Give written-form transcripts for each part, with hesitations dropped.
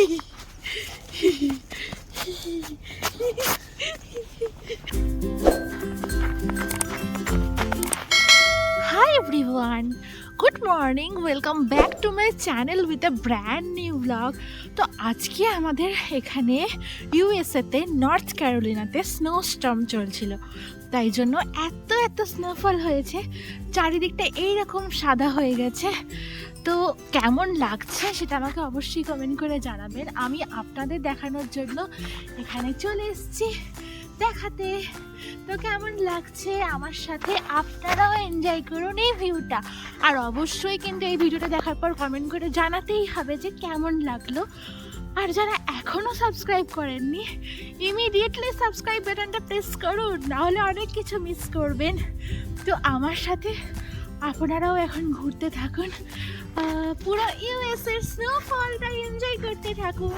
Hi everyone, good morning, welcome back to my channel with a brand new vlog. তো আজকে আমাদের এখানে ইউএসএতে north ক্যারোলিনাতে স্নোস্টর্ম চলছিল, তাই জন্য এত স্নোফল হয়েছে, চারিদিকটা এইরকম সাদা হয়ে গেছে। তো কেমন লাগছে সেটা আমাকে অবশ্যই কমেন্ট করে জানাবেন। আমি আপনাদের দেখানোর জন্য এখানে চলে এসেছি দেখাতে। তো কেমন লাগছে আমার সাথে আপনারাও এনজয় করুন এই ভিউটা। আর অবশ্যই কিন্তু এই ভিডিওটা দেখার পর কমেন্ট করে জানাতেই হবে যে কেমন লাগলো। আর যারা এখনও সাবস্ক্রাইব করেননি, ইমিডিয়েটলি সাবস্ক্রাইব বাটনটা প্রেস করুন, নাহলে অনেক কিছু মিস করবেন। তো আমার সাথে আপনারাও এখন ঘুরতে থাকুন, পুরো ইউএসএর স্নোফলটা এনজয় করতে থাকুন।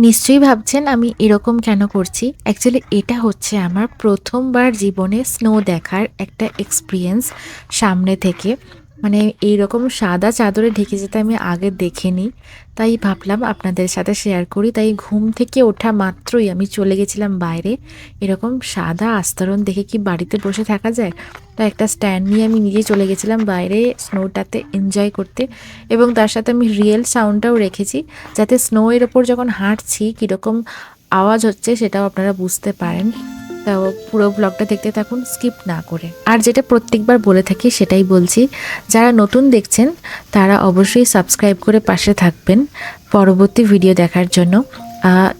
নিশ্চয়ই ভাবছেন আমি এরকম কেন করছি। অ্যাকচুয়ালি এটা হচ্ছে আমার প্রথমবার জীবনে স্নো দেখার একটা এক্সপিরিয়েন্স সামনে থেকে। মানে এইরকম সাদা চাদরে ঢেকে যেতে আমি আগে দেখিনি, তাই ভাবলাম আপনাদের সাথে শেয়ার করি। তাই ঘুম থেকে ওঠা মাত্রই আমি চলে গেছিলাম বাইরে। এরকম সাদা আস্তরণ দেখে কি বাড়িতে বসে থাকা যায়? তো একটা স্ট্যান্ড নিয়ে আমি নিজেই চলে গেছিলাম বাইরে স্নোটাতে এনজয় করতে, এবং তার সাথে আমি রিয়েল সাউন্ডটাও রেখেছি, যাতে স্নো এর ওপর যখন হাঁটছি কীরকম আওয়াজ হচ্ছে সেটাও আপনারা বুঝতে পারেন। তো পুরো ব্লগটা দেখতে থাকুন স্কিপ না করে। আর যেটা প্রত্যেকবার বলে থাকি সেটাই বলছি, যারা নতুন দেখছেন তারা অবশ্যই সাবস্ক্রাইব করে পাশে থাকবেন পরবর্তী ভিডিও দেখার জন্য।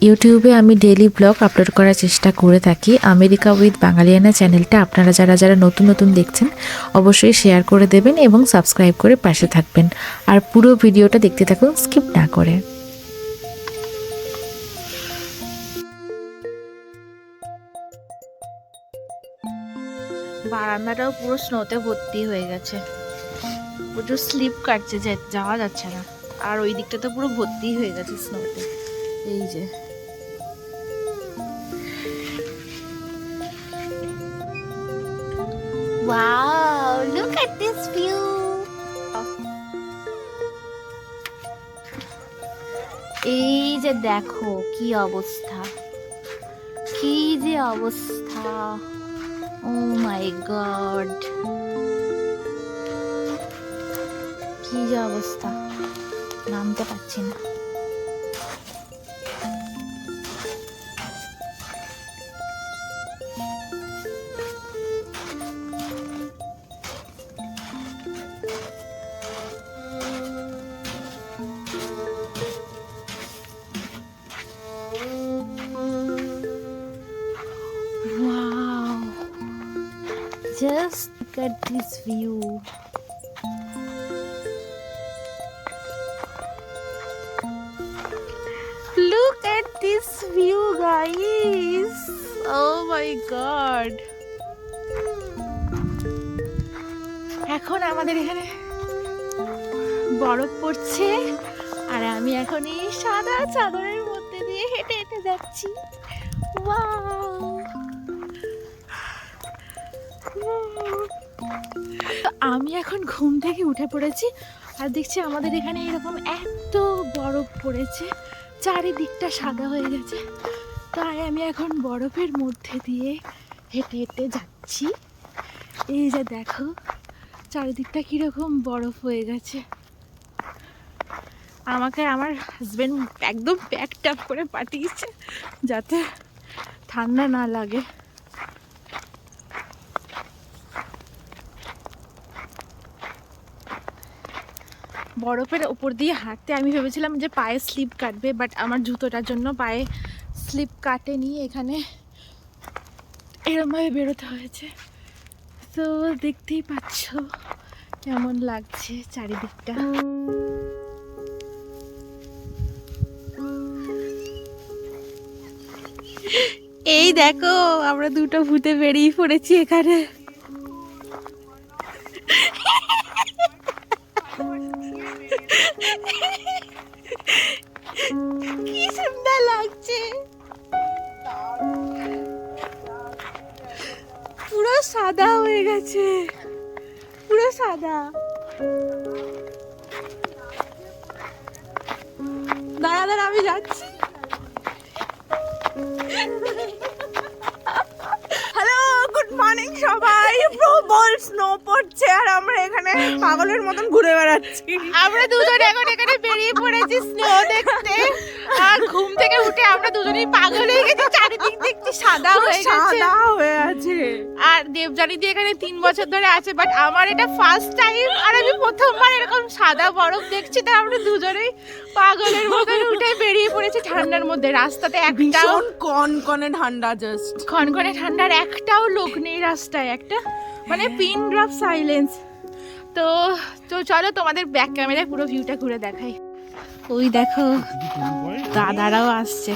ইউটিউবে আমি ডেইলি ব্লগ আপলোড করার চেষ্টা করে থাকি। আমেরিকা উইথ বাঙালিয়ানা চ্যানেলটা আপনারা যারা নতুন দেখছেন অবশ্যই শেয়ার করে দেবেন এবং সাবস্ক্রাইব করে পাশে থাকবেন। আর পুরো ভিডিওটা দেখতে থাকুন স্কিপ না করে। বারান্দাটাও পুরো স্নোতে ভর্তি হয়ে গেছে, প্রচুর স্লিপ কাটছে, যাওয়া যাচ্ছে না। আর ওই দিকটা তো পুরো ভর্তি হয়ে গেছে স্নোতে। এই যে wow, look at this view. এই যে দেখো কি অবস্থা, কি যে অবস্থা, ও মাই গড, কি যে অবস্থা, নামতে পারছি না। Just look at this view. Look at this view, guys. Oh my god. এখন আমাদের এখানে বরফ পড়ছে, আর আমি এখন এই সাদা চাদরের মধ্যে দিয়ে হেঁটে হেঁটে যাচ্ছি। ওয়াও, আমি এখন ঘুম থেকে উঠে পড়েছি আর দেখছি আমাদের এখানে এরকম এত বরফ পড়েছে, চারিদিকটা সাদা হয়ে গেছে। তাই আমি এখন বরফের মধ্যে দিয়ে হেঁটে হেঁটে যাচ্ছি। এই যে দেখো চারিদিকটা কীরকম বরফ হয়ে গেছে। আমাকে আমার হাজব্যান্ড একদম প্যাক ট্যাপ করে পাঠিয়েছে যাতে ঠান্ডা না লাগে। বরফের ওপর দিয়ে হাঁটতে আমি ভেবেছিলাম যে পায়ে স্লিপ কাটবে, বাট আমার জুতোটার জন্য পায়ে স্লিপ কাটেনি, এখানে এরমভাবে বেরোতে হয়েছে। তো দেখতেই পাচ্ছ কেমন লাগছে চারিদিকটা। এই দেখো আমরা দুটো ভূতে বেরিয়ে পড়েছি এখানে। কি সুন্দর লাগছে, পুরো সাদা হয়ে গেছে। পুরো সাদা। দাঁড়া দাঁড়া আমি যাচ্ছি। হ্যালো, গুড মর্নিং সবাই। প্রবল স্নো পড়ছে আর আমরা এখানে পাগলের মতন ঘুরে বেড়াচ্ছি। আমরা দুজন এখন এখানে বেরিয়ে পড়েছি স্নো দেখতে। আর ঘুম থেকে উঠে আমরা দুজনেই পাগল হয়ে গেছি, চারিদিক দেখছি সাদা হয়ে গেছে। সাদা হয়ে আছে। আর দেবজানি দিয়ে এখানে 3 বছর ধরে আছে, বাট আমার এটা ফার্স্ট টাইম। আর আমি প্রথমবার এরকম সাদা বরফ দেখছি, তাই আমরা দুজনেই পাগলের মতন উঠে বেরিয়ে পড়েছি ঠান্ডার মধ্যে। রাস্তাতে একটাও কনকনে ঠান্ডা, জাস্ট খনখনে ঠান্ডার একটাও লোক নেই রাস্তায়, একটা মানে পিন ড্রপ সাইলেন্স। তো তো চলো তোমাদের ব্যাক ক্যামেরায় পুরো ভিউটা ঘুরে দেখাই। ওই দেখো দাদারাও আসছে।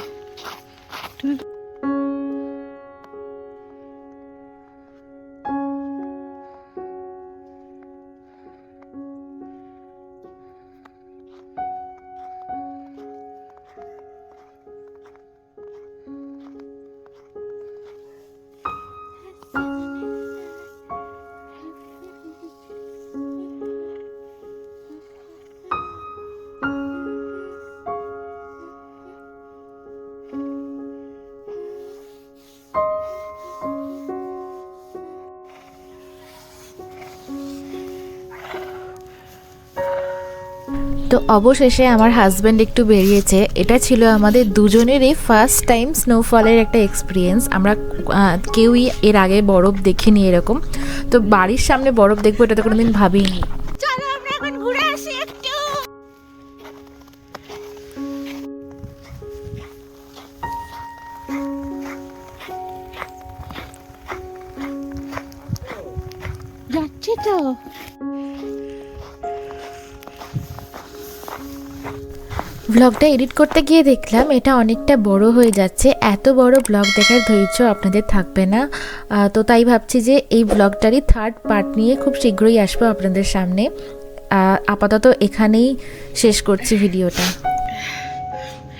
তো অবশেষে আমার হাজব্যান্ড একটু বেরিয়েছে। এটা ছিল আমাদের দুজনেরই ফার্স্ট টাইম স্নোফলের একটা এক্সপিরিয়েন্স। আমরা কেউই এর আগে বরফ দেখিনি এরকম। তো বাড়ির সামনে বরফ দেখবো এটা তো কোনোদিন ভাবিনি। চলো আমরা এখন ঘুরে আসি একটু। যাচ্ছি তো। ব্লগটা এডিট করতে গিয়ে দেখলাম এটা অনেকটা বড় হয়ে যাচ্ছে। এত বড় ব্লগ দেখার ধৈর্য আপনাদের থাকবে না। তো তাই ভাবছি যে এই ব্লগটারই 3rd পার্ট নিয়ে খুব শীঘ্রই আসবো আপনাদের সামনে। আপাতত এখানেই শেষ করছি ভিডিওটা।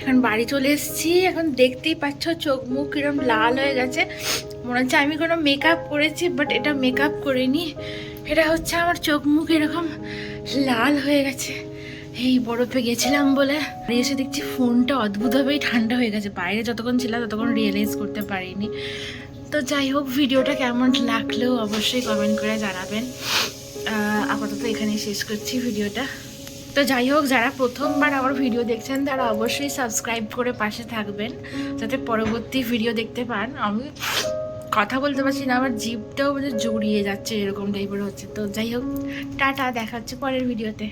এখন বাড়ি চলে এসেছি। এখন দেখতেই পাচ্ছ চোখ মুখ কিরম লাল হয়ে গেছে, মনে হচ্ছে আমি কোনো মেকআপ করেছি, বাট এটা মেকআপ করিনি। এটা হচ্ছে আমার চোখ মুখ এরকম লাল হয়ে গেছে, এই বরফে গেছিলাম বলে। এসে দেখছি ফোনটা অদ্ভুতভাবেই ঠান্ডা হয়ে গেছে। বাইরে যতক্ষণ ছিলাম ততক্ষণ রিয়েলাইজ করতে পারিনি। তো যাই হোক, ভিডিওটা কেমন লাগলো অবশ্যই কমেন্ট করে জানাবেন। আপাতত এখানেই শেষ করছি ভিডিওটা। তো যাই হোক, যারা প্রথমবার আমার ভিডিও দেখছেন তারা অবশ্যই সাবস্ক্রাইব করে পাশে থাকবেন, যাতে পরবর্তী ভিডিও দেখতে পান। আমি কথা বলতে পারছি না, আমার জিভটাও জড়িয়ে যাচ্ছে, এরকম টাইপের হচ্ছে। তো যাই হোক, টাটা, দেখা হচ্ছে পরের ভিডিওতে।